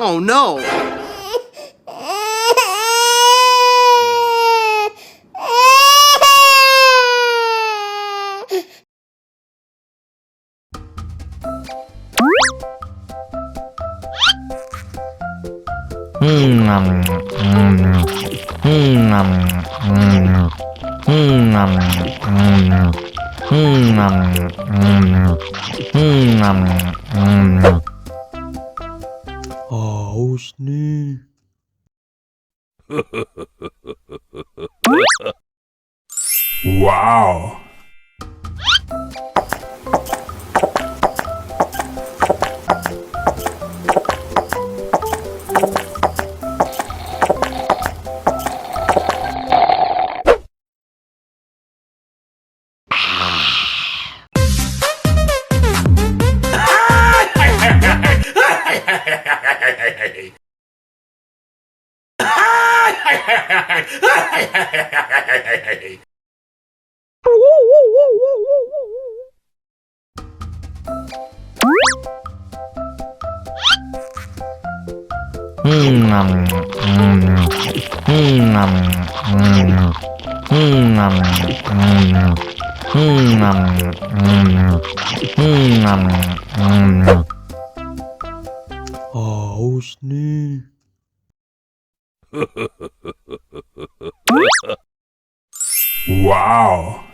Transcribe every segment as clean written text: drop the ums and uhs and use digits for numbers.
Oh no! Haus nih. Wow. Haus nih. Wow.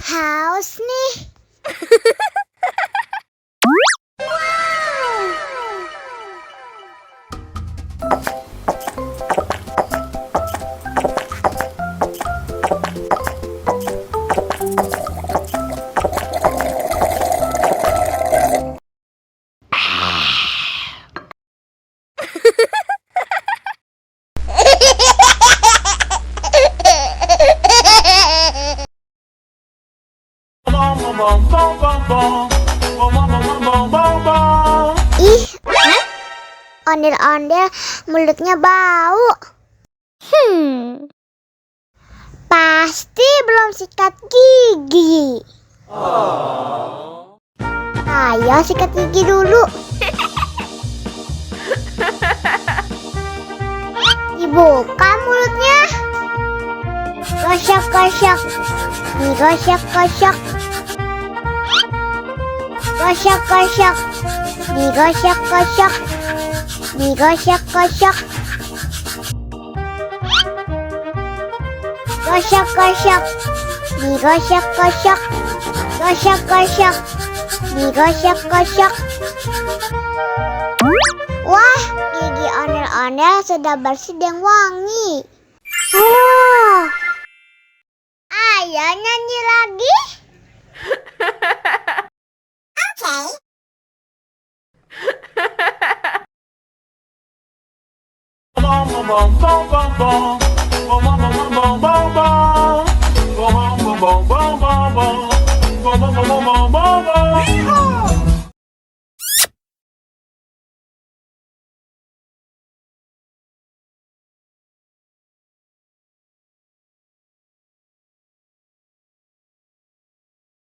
Haus nih. Ih, ondel-ondel mulutnya bau. Pasti belum sikat gigi. Ayo sikat gigi dulu. Dibuka mulutnya. Gosok-gosok. Digosok-gosok. Gosok-gosok. Digosok-gosok. Digosok-gosok. Gosok-gosok. Digosok-gosok. Gosok-gosok. Digosok-gosok. Wah, gigi ondel-ondel sudah bersih dan wangi. Oh, ayo nyanyi lagi. Bom, bom, bom, bom, bom, bom, bom, bom, bom, bom, bom, bom, bom, bom.